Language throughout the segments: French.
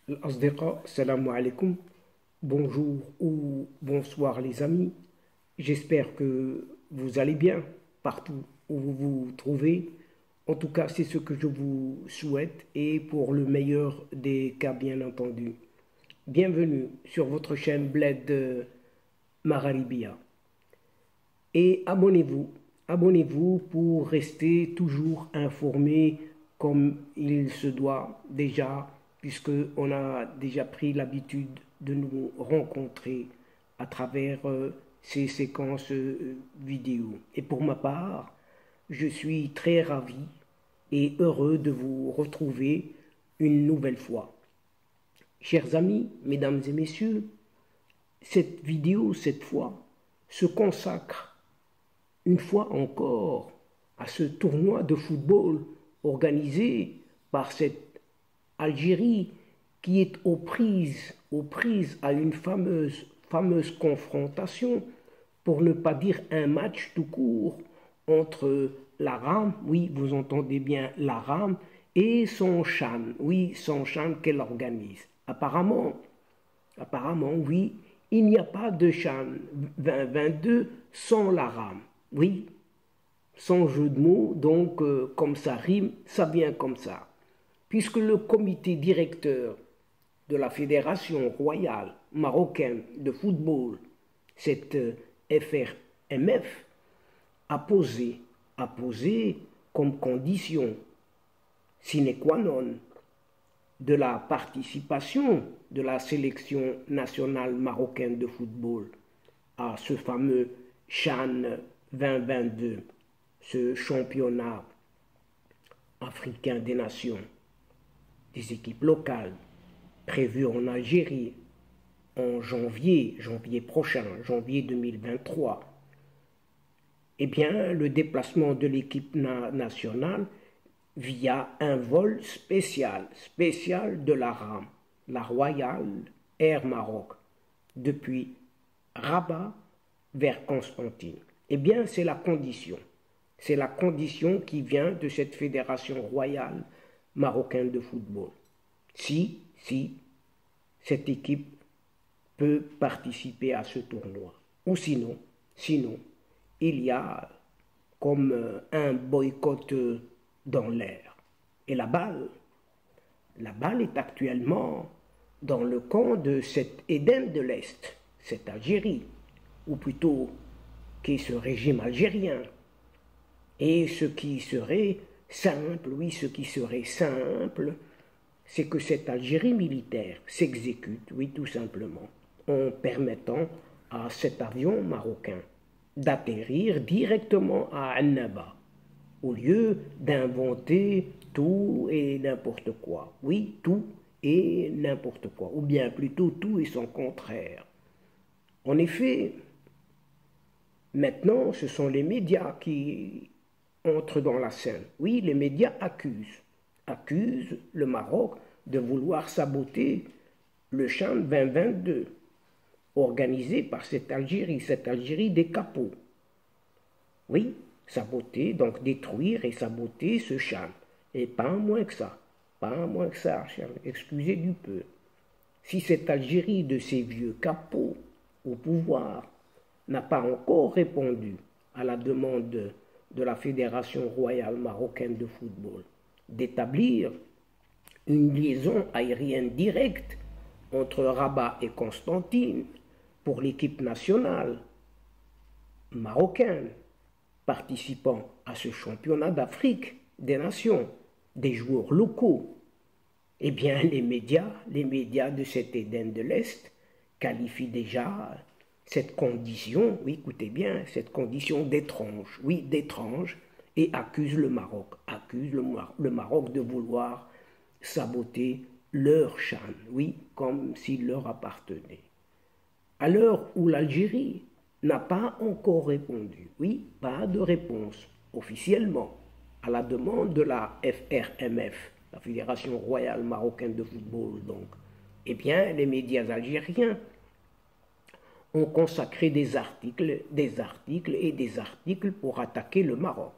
Asdeqa, salam alaikum, bonjour ou bonsoir les amis. J'espère que vous allez bien partout où vous vous trouvez. En tout cas, c'est ce que je vous souhaite et pour le meilleur des cas, bien entendu. Bienvenue sur votre chaîne Bled Mararibia. Et abonnez-vous pour rester toujours informé comme il se doit déjà, puisque on a déjà pris l'habitude de nous rencontrer à travers ces séquences vidéo. Et pour ma part, je suis très ravi et heureux de vous retrouver une nouvelle fois. Chers amis, mesdames et messieurs, cette vidéo, cette fois, se consacre une fois encore à ce tournoi de football organisé par cette Algérie qui est aux prises à une fameuse confrontation, pour ne pas dire un match tout court, entre la RAM, oui, vous entendez bien la RAM, et son CHAN, oui, son CHAN qu'elle organise. Apparemment, oui, il n'y a pas de CHAN 2022 sans la RAM. Oui, sans jeu de mots, donc comme ça rime, ça vient comme ça. Puisque le comité directeur de la Fédération royale marocaine de football, cette FRMF, a posé comme condition sine qua non de la participation de la sélection nationale marocaine de football à ce fameux CHAN 2022, ce championnat africain des nations, des équipes locales, prévu en Algérie en janvier prochain, janvier 2023. Eh bien, le déplacement de l'équipe nationale via un vol spécial de la RAM, la Royal Air Maroc, depuis Rabat vers Constantine. Eh bien, c'est la condition. C'est la condition qui vient de cette fédération royale marocaine de football. Si cette équipe peut participer à ce tournoi. Ou sinon, il y a comme un boycott dans l'air. Et la balle est actuellement dans le camp de cet Éden de l'Est, cette Algérie, ou plutôt qui ce régime algérien. Et ce qui serait simple, oui, ce qui serait simple, c'est que cette Algérie militaire s'exécute, oui, tout simplement, en permettant à cet avion marocain d'atterrir directement à Annaba, au lieu d'inventer tout et n'importe quoi. Oui, tout et n'importe quoi, ou bien plutôt tout et son contraire. En effet, maintenant, ce sont les médias qui entrent dans la scène. Oui, les médias accusent le Maroc de vouloir saboter le CHAN 2022, organisé par cette Algérie des capots. Oui, saboter, donc détruire et saboter ce CHAN. Et pas moins que ça, excusez du peu. Si cette Algérie de ces vieux capots au pouvoir n'a pas encore répondu à la demande de la Fédération royale marocaine de football d'établir une liaison aérienne directe entre Rabat et Constantine pour l'équipe nationale marocaine participant à ce championnat d'Afrique des nations, des joueurs locaux, eh bien les médias de cet Éden de l'Est qualifient déjà cette condition, oui, écoutez bien, cette condition d'étrange, oui, d'étrange, et accusent le Maroc, le Maroc de vouloir saboter leur CHAN, oui, comme s'il leur appartenait. À l'heure où l'Algérie n'a pas encore répondu, oui, pas de réponse officiellement à la demande de la FRMF, la Fédération royale marocaine de football, donc, eh bien, les médias algériens ont consacré des articles pour attaquer le Maroc,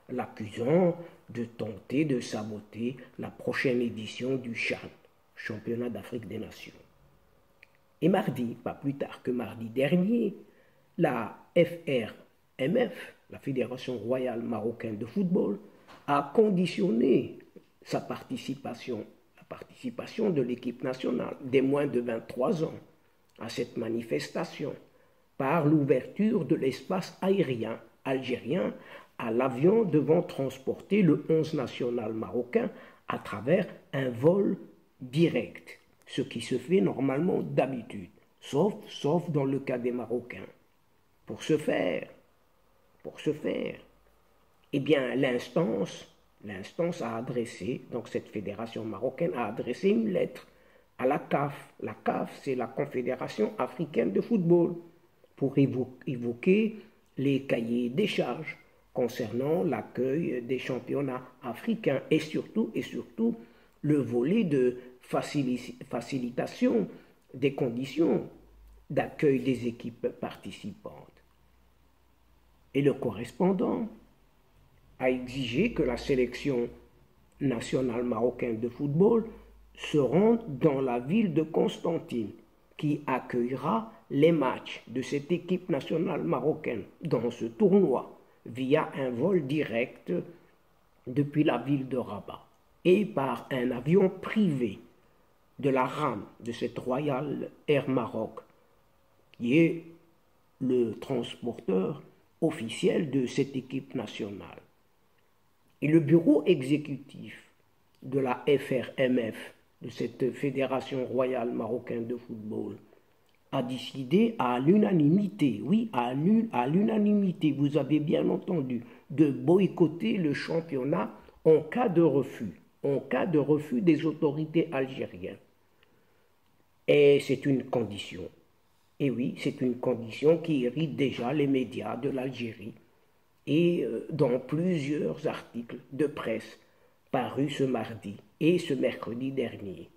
l'accusant de tenter de saboter la prochaine édition du CHAN, championnat d'Afrique des Nations. Et mardi, pas plus tard que mardi dernier, la FRMF, la Fédération royale marocaine de football, a conditionné sa participation, la participation de l'équipe nationale des moins de 23 ans à cette manifestation par l'ouverture de l'espace aérien algérien à l'avion devant transporter le 11 national marocain à travers un vol direct, ce qui se fait normalement d'habitude, sauf dans le cas des Marocains. Pour ce faire, eh bien l'instance a adressé, donc cette fédération marocaine a adressé une lettre à la CAF. La CAF, c'est la Confédération africaine de football, pour évoquer les cahiers des charges concernant l'accueil des championnats africains et surtout le volet de facilitation des conditions d'accueil des équipes participantes. Et le correspondant a exigé que la sélection nationale marocaine de football se rende dans la ville de Constantine, qui accueillera les matchs de cette équipe nationale marocaine dans ce tournoi via un vol direct depuis la ville de Rabat et par un avion privé de la RAM de cette Royal Air Maroc, qui est le transporteur officiel de cette équipe nationale. Et le bureau exécutif de la FRMF, de cette Fédération royale marocaine de football, a décidé à l'unanimité, oui, à l'unanimité, vous avez bien entendu, de boycotter le championnat en cas de refus des autorités algériennes. Et c'est une condition. Et oui, c'est une condition qui irrite déjà les médias de l'Algérie et dans plusieurs articles de presse parus ce mardi et ce mercredi dernier.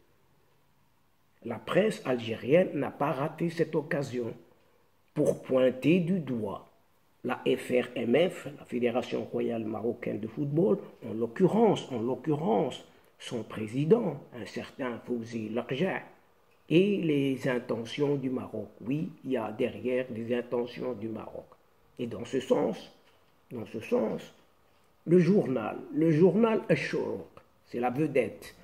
La presse algérienne n'a pas raté cette occasion pour pointer du doigt la FRMF, la Fédération royale marocaine de football, en l'occurrence, son président, un certain Fawzi Larja, et les intentions du Maroc. Oui, il y a derrière les intentions du Maroc. Et dans ce sens, le journal Ash-Shuruq, c'est la vedette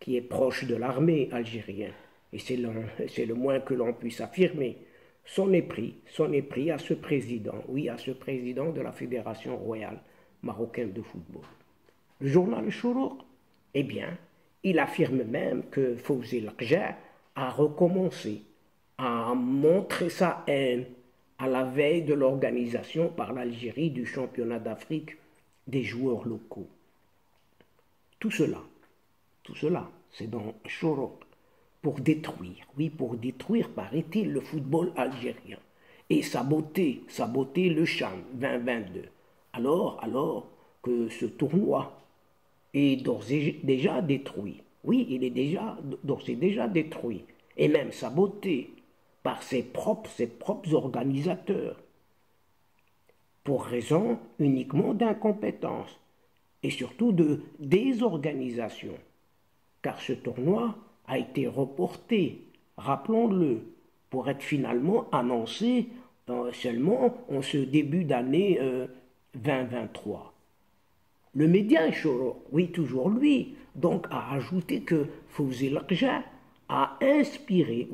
qui est proche de l'armée algérienne, et c'est le moins que l'on puisse affirmer, s'en est pris à ce président, oui, à ce président de la Fédération royale marocaine de football. Le journal Ash-Shuruq, eh bien, il affirme même que Fawzi Larja a recommencé à montrer sa haine à la veille de l'organisation par l'Algérie du championnat d'Afrique des joueurs locaux. Tout cela, c'est dans Ash-Shuruq, pour détruire, paraît-il, le football algérien et saboter le CHAN 2022. Alors que ce tournoi est d'ores et déjà détruit. Oui, il est d'ores et déjà détruit, et même saboté par ses propres organisateurs, pour raison uniquement d'incompétence et surtout de désorganisation, car ce tournoi a été reporté, rappelons-le, pour être finalement annoncé seulement en ce début d'année 2023. Le média Ash-Shuruq, oui, toujours lui, donc a ajouté que Fawzi Larja a inspiré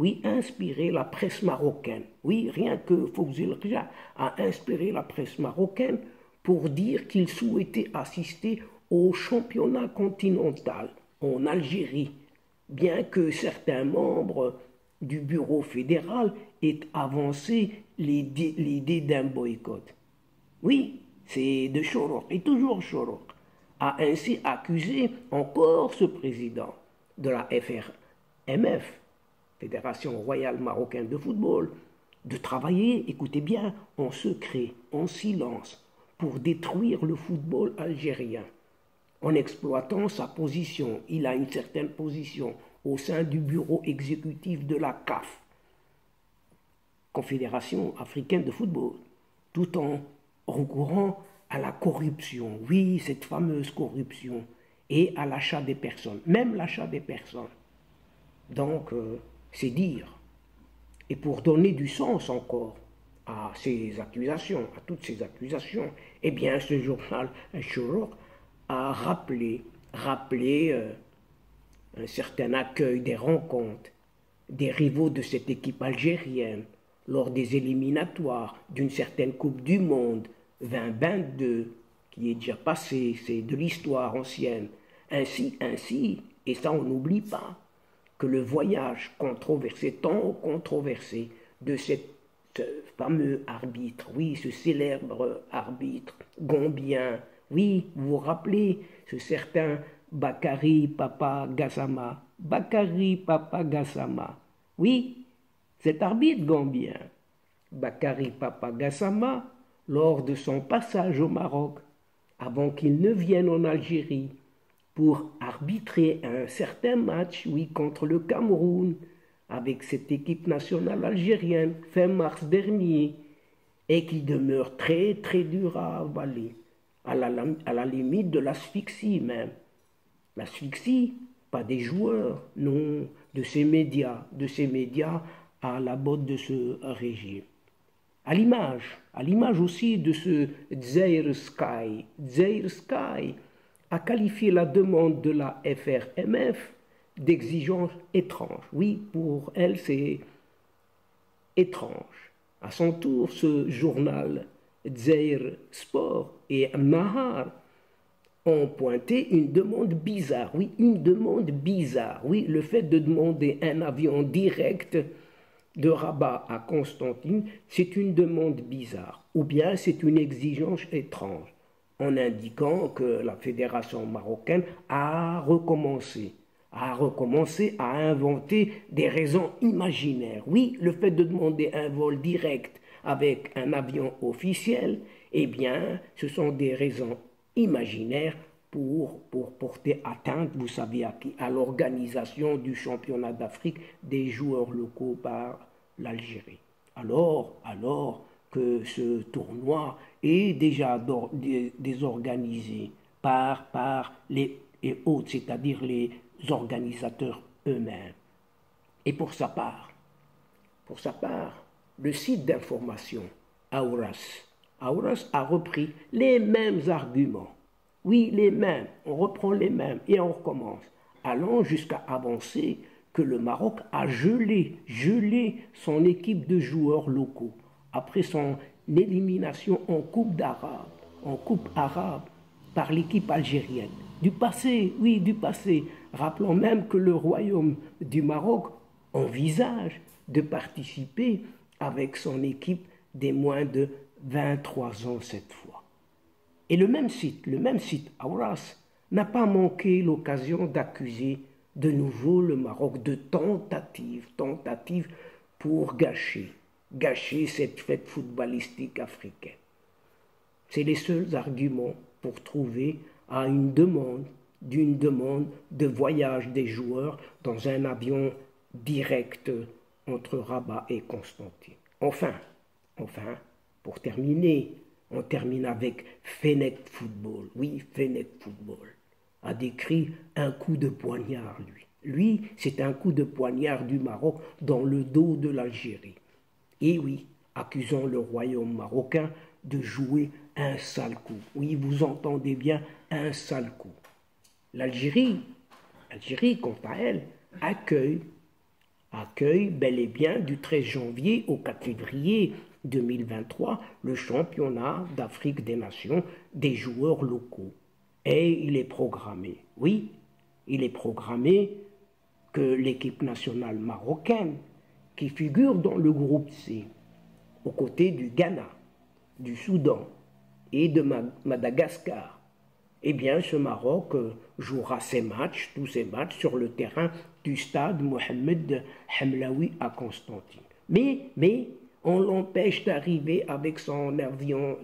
la presse marocaine. Oui, rien que Fawzi Larja a inspiré la presse marocaine pour dire qu'il souhaitait assister au championnat continental en Algérie, bien que certains membres du bureau fédéral aient avancé l'idée d'un boycott. Oui, c'est de Shuruq, et toujours Shuruq a ainsi accusé encore ce président de la FRMF, Fédération royale marocaine de football, de travailler, écoutez bien, en secret, en silence, pour détruire le football algérien, en exploitant sa position. Il a une certaine position au sein du bureau exécutif de la CAF, Confédération africaine de football, tout en recourant à la corruption. Oui, cette fameuse corruption. et à l'achat des personnes, même l'achat des personnes. Donc, c'est dire. Et pour donner du sens encore à ces accusations, à toutes ces accusations, eh bien, ce journal Shourouk a rappelé un certain accueil des rencontres des rivaux de cette équipe algérienne lors des éliminatoires d'une certaine Coupe du Monde 2022 qui est déjà passée, c'est de l'histoire ancienne. Ainsi, et ça on n'oublie pas, que le voyage controversé, tant controversé, de ce fameux arbitre, oui, ce célèbre arbitre gambien, oui, vous vous rappelez, ce certain Bakary Papa Gassama, Bakary Papa Gassama, oui, cet arbitre gambien, Bakary Papa Gassama, lors de son passage au Maroc, avant qu'il ne vienne en Algérie, pour arbitrer un certain match, oui, contre le Cameroun, avec cette équipe nationale algérienne, fin mars dernier, et qui demeure très très dur à avaler, à la limite de l'asphyxie même. L'asphyxie, pas des joueurs, non, de ces médias à la botte de ce régime. À l'image aussi de ce Zaire Sky. Zaire Sky a qualifié la demande de la FRMF d'exigence étrange. Oui, pour elle, c'est étrange. À son tour, ce journal Zaire Sport et Nahar ont pointé une demande bizarre. Oui, une demande bizarre. Oui, le fait de demander un avion direct de Rabat à Constantine, c'est une demande bizarre. Ou bien c'est une exigence étrange, en indiquant que la fédération marocaine a recommencé à inventer des raisons imaginaires. Oui, le fait de demander un vol direct avec un avion officiel, eh bien, ce sont des raisons imaginaires pour porter atteinte, vous savez à qui, à l'organisation du championnat d'Afrique des joueurs locaux par l'Algérie. Alors que ce tournoi est déjà désorganisé par les autres, c'est-à-dire les organisateurs eux-mêmes. Et pour sa part, le site d'information Auras a repris les mêmes arguments. Oui, les mêmes, on reprend les mêmes et on recommence, allant jusqu'à avancer que le Maroc a gelé son équipe de joueurs locaux après son élimination en Coupe arabe par l'équipe algérienne. Du passé, oui, du passé. Rappelons même que le Royaume du Maroc envisage de participer avec son équipe des moins de 23 ans cette fois. Et le même site, Auras, n'a pas manqué l'occasion d'accuser de nouveau le Maroc de tentative pour gâcher cette fête footballistique africaine. C'est les seuls arguments pour trouver à d'une demande de voyage des joueurs dans un avion direct entre Rabat et Constantine. Enfin, pour terminer, on termine avec Fenech Football. Oui, Fenech Football a décrit un coup de poignard, lui. C'est un coup de poignard du Maroc dans le dos de l'Algérie. Et oui, accusant le royaume marocain de jouer un sale coup. Oui, vous entendez bien, un sale coup. L'Algérie, quant à elle, accueille bel et bien du 13 janvier au 4 février 2023 le championnat d'Afrique des Nations des joueurs locaux. Et il est programmé, oui, que l'équipe nationale marocaine, qui figure dans le groupe C, aux côtés du Ghana, du Soudan et de Madagascar, eh bien ce Maroc jouera tous ses matchs sur le terrain du stade Mohamed Hamlaoui à Constantine. Mais on l'empêche d'arriver avec son avion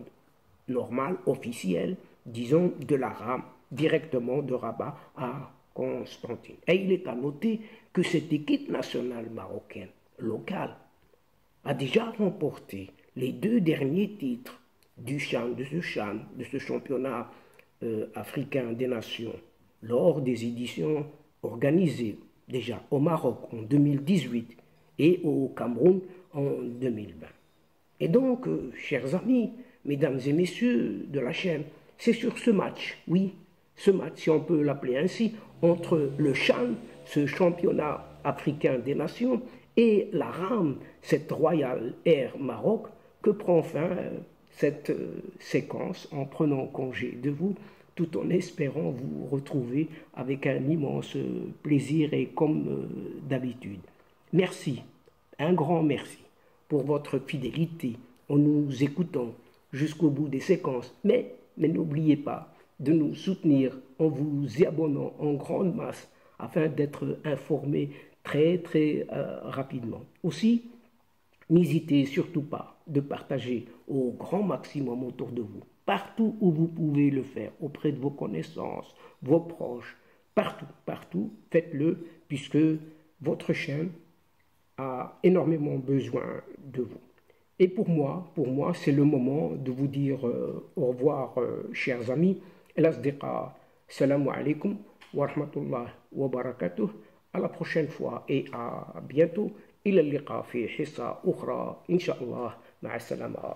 normal, officiel, disons de la rame, directement de Rabat à Constantine. Et il est à noter que cette équipe nationale marocaine locale a déjà remporté les 2 derniers titres de ce championnat africain des nations lors des éditions organisées déjà au Maroc en 2018 et au Cameroun en 2020. Et donc, chers amis, mesdames et messieurs de la chaîne, c'est sur ce match, oui, ce match, si on peut l'appeler ainsi, entre le CHAN, ce championnat africain des nations, et la RAM, cette Royal Air Maroc, que prend fin cette séquence en prenant congé de vous, tout en espérant vous retrouver avec un immense plaisir et comme d'habitude. Merci, un grand merci pour votre fidélité en nous écoutant jusqu'au bout des séquences. Mais n'oubliez pas de nous soutenir en vous abonnant en grande masse afin d'être informé très rapidement. Aussi, n'hésitez surtout pas de partager au grand maximum autour de vous, partout où vous pouvez le faire, auprès de vos connaissances, vos proches, partout, faites-le puisque votre chaîne a énormément besoin de vous. Et pour moi, c'est le moment de vous dire au revoir, chers amis. El-Asdiqa, salam alaikum wa rahmatullah wa barakatuh. À la prochaine fois et à bientôt. إلى اللقاء في حصة أخرى إن شاء الله. مع السلامة.